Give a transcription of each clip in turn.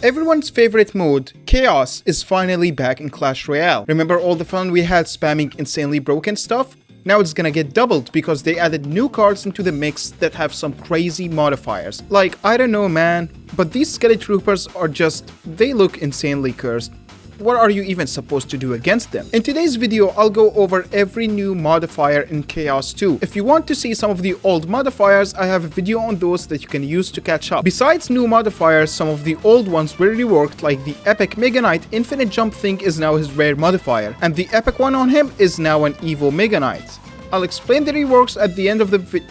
Everyone's favorite mode, Chaos, is finally back in Clash Royale. Remember all the fun we had spamming insanely broken stuff? Now it's gonna get doubled because they added new cards into the mix that have some crazy modifiers. Like, I don't know man, but these Skelly Troopers are just, they look insanely cursed. What are you even supposed to do against them? In today's video, I'll go over every new modifier in Chaos 2. If you want to see some of the old modifiers, I have a video on those that you can use to catch up. Besides new modifiers, some of the old ones were reworked, like the epic Mega Knight infinite jump thing is now his rare modifier, and the epic one on him is now an Evo Mega Knight. I'll explain the reworks at the end of the video.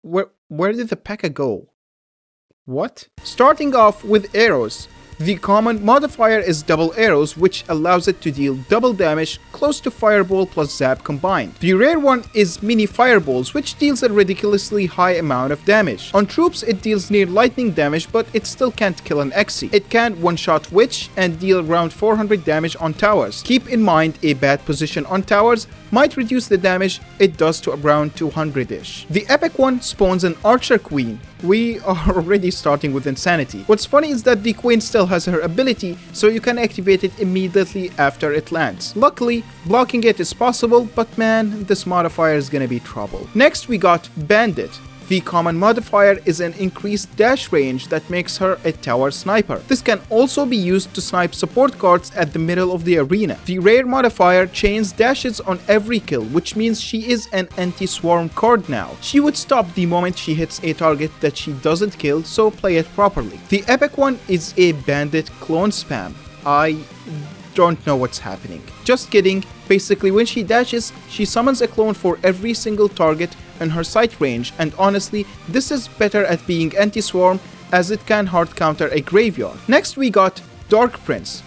Where did the P.E.K.K.A go? What? Starting off with arrows. The common modifier is double arrows, which allows it to deal double damage, close to fireball plus zap combined. The rare one is mini fireballs, which deals a ridiculously high amount of damage. On troops it deals near lightning damage, but it still can't kill an Exi. It can one-shot witch and deal around 400 damage on towers. Keep in mind a bad position on towers might reduce the damage it does to around 200-ish. The epic one spawns an archer queen. We are already starting with insanity. What's funny is that the queen still has her ability, so you can activate it immediately after it lands. Luckily, blocking it is possible, but man, this modifier is gonna be trouble. Next we got Bandit. The common modifier is an increased dash range that makes her a tower sniper. This can also be used to snipe support cards at the middle of the arena. The rare modifier chains dashes on every kill, which means she is an anti-swarm card now. She would stop the moment she hits a target that she doesn't kill, so play it properly. The epic one is a bandit clone spam. I don't know what's happening. Just kidding. Basically, when she dashes, she summons a clone for every single target in her sight range, and honestly, this is better at being anti-swarm as it can hard counter a graveyard. Next we got Dark Prince.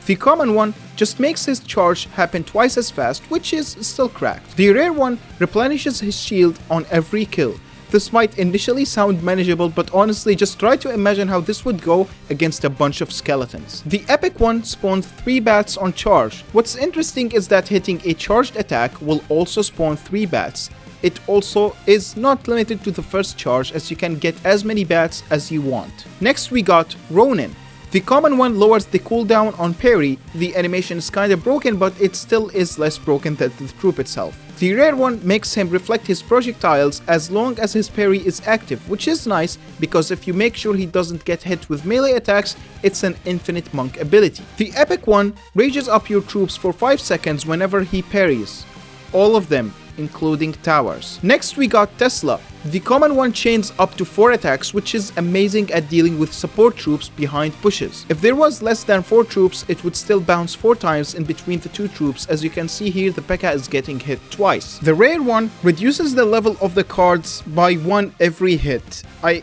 The common one just makes his charge happen twice as fast, which is still cracked. The rare one replenishes his shield on every kill. This might initially sound manageable, but honestly just try to imagine how this would go against a bunch of skeletons. The epic one spawns 3 bats on charge. What's interesting is that hitting a charged attack will also spawn 3 bats. It also is not limited to the first charge, as you can get as many bats as you want. Next we got Ronin. The common one lowers the cooldown on parry. The animation is kinda broken, but it still is less broken than the troop itself. The rare one makes him reflect his projectiles as long as his parry is active, which is nice because if you make sure he doesn't get hit with melee attacks, it's an infinite monk ability. The epic one rages up your troops for 5 seconds whenever he parries. All of them, including towers. Next we got Tesla. The common one chains up to 4 attacks, which is amazing at dealing with support troops behind bushes. If there was less than 4 troops, it would still bounce 4 times in between the 2 troops. As you can see here, the P.E.K.K.A is getting hit twice. The rare one reduces the level of the cards by 1 every hit.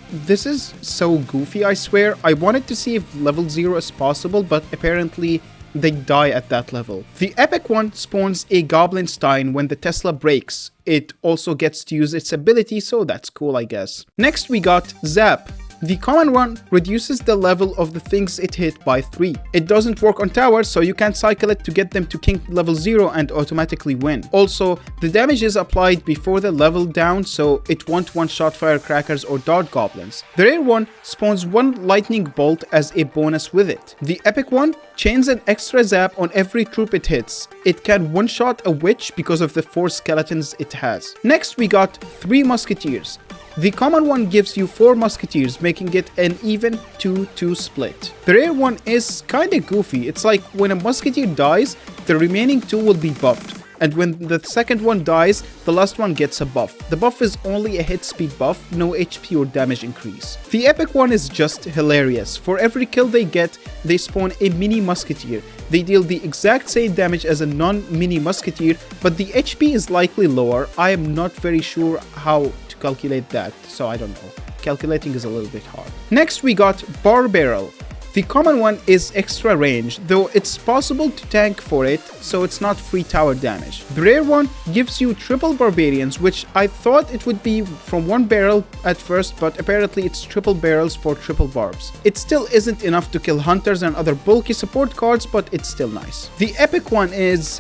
This is so goofy, I swear. I wanted to see if level 0 is possible, but apparently they die at that level. The epic one spawns a Goblin Stein when the Tesla breaks. It also gets to use its ability, so that's cool I guess. Next we got Zap. The common one reduces the level of the things it hit by 3. It doesn't work on towers, so you can't cycle it to get them to king level 0 and automatically win. Also, the damage is applied before the level down, so it won't one-shot firecrackers or dart goblins. The rare one spawns 1 lightning bolt as a bonus with it. The epic one chains an extra zap on every troop it hits. It can one-shot a witch because of the 4 skeletons it has. Next we got 3 musketeers. The common one gives you 4 musketeers, making it an even 2-2 split. The rare one is kinda goofy. It's like when a musketeer dies, the remaining 2 will be buffed. And when the second one dies, the last one gets a buff. The buff is only a hit speed buff, no HP or damage increase. The epic one is just hilarious. For every kill they get, they spawn a mini musketeer. They deal the exact same damage as a non-mini musketeer, but the HP is likely lower. I am not very sure how to calculate that, so I don't know. Calculating is a little bit hard. Next we got Bar Barrel. The common one is extra range, though it's possible to tank for it, so it's not free tower damage. The rare one gives you triple barbarians, which I thought it would be from 1 barrel at first, but apparently it's triple barrels for triple barbs. It still isn't enough to kill hunters and other bulky support cards, but it's still nice. The epic one is,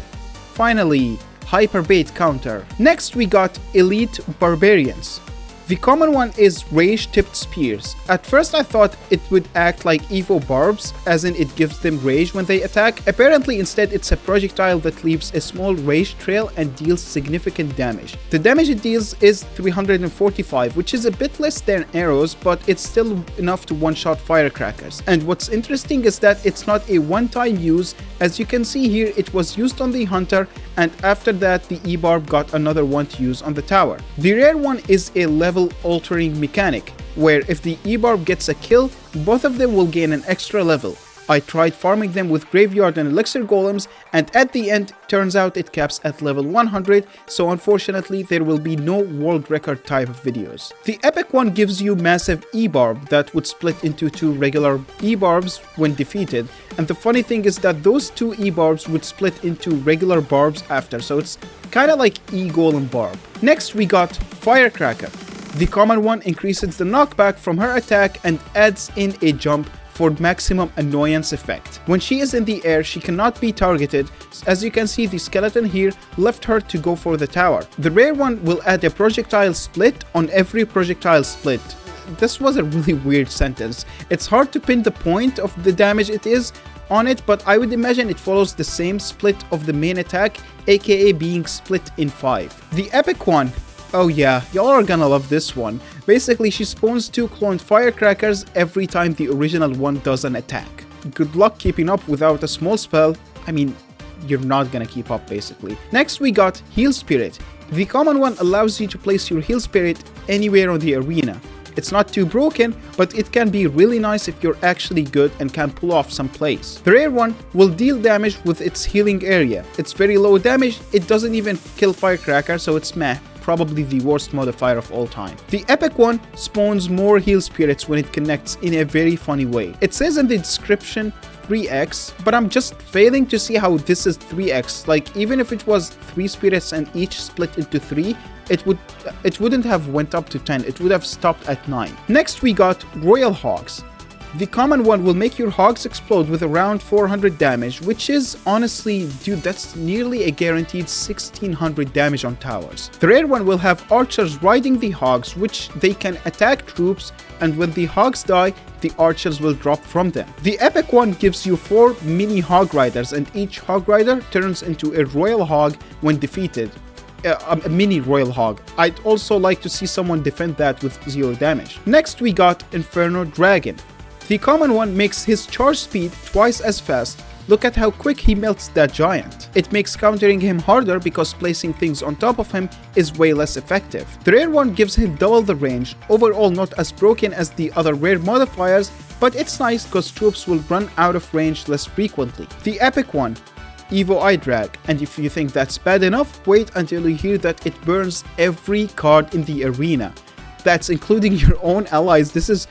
finally, hyper bait counter. Next we got elite barbarians. The common one is rage-tipped spears. At first I thought it would act like Evo barbs, as in it gives them rage when they attack. Apparently instead it's a projectile that leaves a small rage trail and deals significant damage. The damage it deals is 345, which is a bit less than arrows, but it's still enough to one-shot firecrackers. And what's interesting is that it's not a one-time use. As you can see here, it was used on the hunter, and after that the E-barb got another one to use on the tower. The rare one is a level altering mechanic, where if the E-barb gets a kill, both of them will gain an extra level. I tried farming them with graveyard and elixir golems, and at the end turns out it caps at level 100, so unfortunately there will be no world record type of videos. The epic one gives you massive E-barb that would split into 2 regular E-barbs when defeated, and the funny thing is that those 2 E-barbs would split into regular barbs after, so it's kinda like E-golem barb. Next we got Firecracker. The common one increases the knockback from her attack and adds in a jump for maximum annoyance effect. When she is in the air, she cannot be targeted. As you can see, the skeleton here left her to go for the tower. The rare one will add a projectile split on every projectile split. This was a really weird sentence. It's hard to pin the point of the damage it is on it, but I would imagine it follows the same split of the main attack, aka being split in 5. The epic one, oh yeah, y'all are gonna love this one. Basically, she spawns 2 cloned firecrackers every time the original one does an attack. Good luck keeping up without a small spell. I mean, you're not gonna keep up basically. Next we got Heal Spirit. The common one allows you to place your Heal Spirit anywhere on the arena. It's not too broken, but it can be really nice if you're actually good and can pull off some plays. The rare one will deal damage with its healing area. It's very low damage, it doesn't even kill firecracker, so it's meh. Probably the worst modifier of all time. The epic one spawns more heal spirits when it connects in a very funny way. It says in the description 3x, but I'm just failing to see how this is 3x. Like, even if it was 3 spirits and each split into 3, it wouldn't have went up to 10, it would have stopped at 9. Next we got Royal Hogs. The common one will make your hogs explode with around 400 damage, which is honestly, dude, that's nearly a guaranteed 1600 damage on towers. The rare one will have archers riding the hogs, which they can attack troops, and when the hogs die, the archers will drop from them. The epic one gives you 4 mini hog riders, and each hog rider turns into a royal hog when defeated. A mini royal hog. I'd also like to see someone defend that with 0 damage. Next we got Inferno Dragon. The common one makes his charge speed twice as fast. Look at how quick he melts that giant. It makes countering him harder because placing things on top of him is way less effective. The rare one gives him double the range, overall not as broken as the other rare modifiers, but it's nice because troops will run out of range less frequently. The epic one, Evo Eye Drag, and if you think that's bad enough, wait until you hear that it burns every card in the arena. That's including your own allies. This is,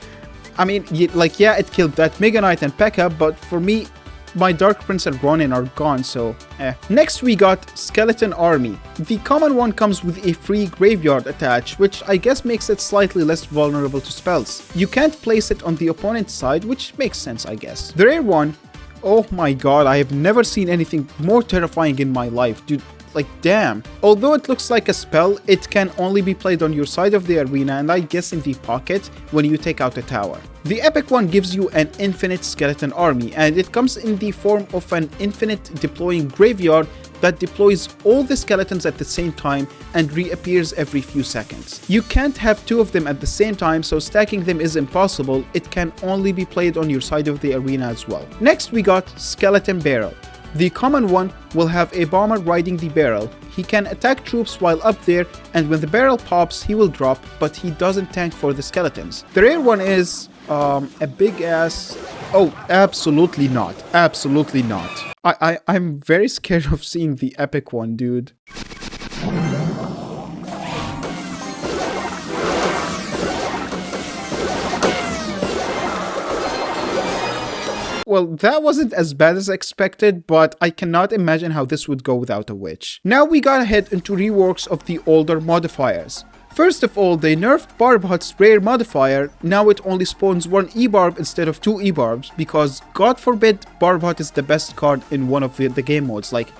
I mean, like, yeah, it killed that Mega Knight and P.E.K.K.A, but for me, my Dark Prince and Ronin are gone, so eh. Next we got Skeleton Army. The common one comes with a free graveyard attached, which I guess makes it slightly less vulnerable to spells. You can't place it on the opponent's side, which makes sense, I guess. The rare one, oh my god, I have never seen anything more terrifying in my life, dude. Like, damn. Although it looks like a spell, it can only be played on your side of the arena and I guess in the pocket when you take out a tower. The epic one gives you an infinite skeleton army, and it comes in the form of an infinite deploying graveyard that deploys all the skeletons at the same time and reappears every few seconds. You can't have 2 of them at the same time, so stacking them is impossible. It can only be played on your side of the arena as well. Next we got Skeleton Barrel. The common one will have a bomber riding the barrel. He can attack troops while up there, and when the barrel pops, he will drop, but he doesn't tank for the skeletons. The rare one is a big ass. Oh, absolutely not. Absolutely not. I'm very scared of seeing the epic one, dude. Well, that wasn't as bad as expected, but I cannot imagine how this would go without a witch. Now we gotta head into reworks of the older modifiers. First of all, they nerfed Barbhot's rare modifier. Now it only spawns 1 E-barb instead of 2 E-barbs, because god forbid Barbhot is the best card in one of the game modes. Like,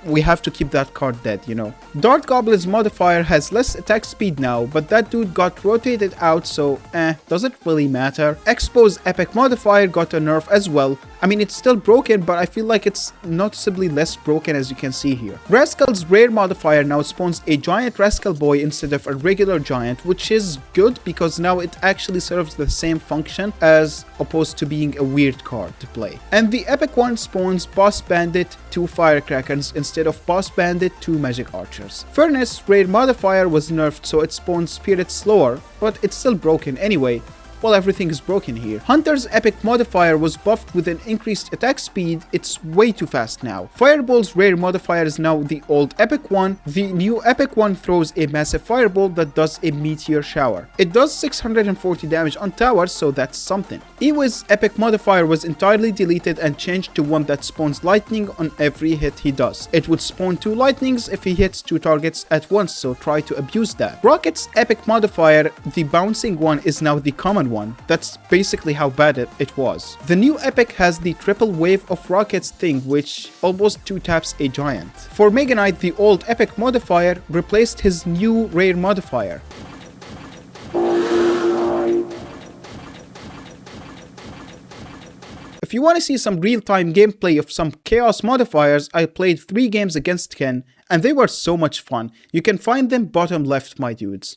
we have to keep that card dead, you know. Dart Goblin's modifier has less attack speed now, but that dude got rotated out, so does it really matter? Expo's epic modifier got a nerf as well. I mean, it's still broken, but I feel like it's noticeably less broken, as you can see here. Rascal's rare modifier now spawns a giant Rascal boy instead of a regular giant, which is good because now it actually serves the same function as opposed to being a weird card to play. And the epic one spawns Boss Bandit 2 Firecrackers instead of Boss Bandit 2 Magic Archers. Furnace rare modifier was nerfed, so it spawns Spirit slower, but it's still broken anyway. Well, everything is broken here. Hunter's epic modifier was buffed with an increased attack speed. It's way too fast now. Fireball's rare modifier is now the old epic one. The new epic one throws a massive fireball that does a meteor shower. It does 640 damage on towers, so that's something. Ewi's epic modifier was entirely deleted and changed to one that spawns lightning on every hit he does. It would spawn 2 lightnings if he hits 2 targets at once, so try to abuse that. Rocket's epic modifier, the bouncing one, is now the common one. That's basically how bad it was. The new epic has the triple wave of rockets thing, which almost 2-taps a giant. For Mega Knight, the old epic modifier replaced his new rare modifier. If you want to see some real-time gameplay of some Chaos modifiers, I played 3 games against Ken, and they were so much fun. You can find them bottom left, my dudes.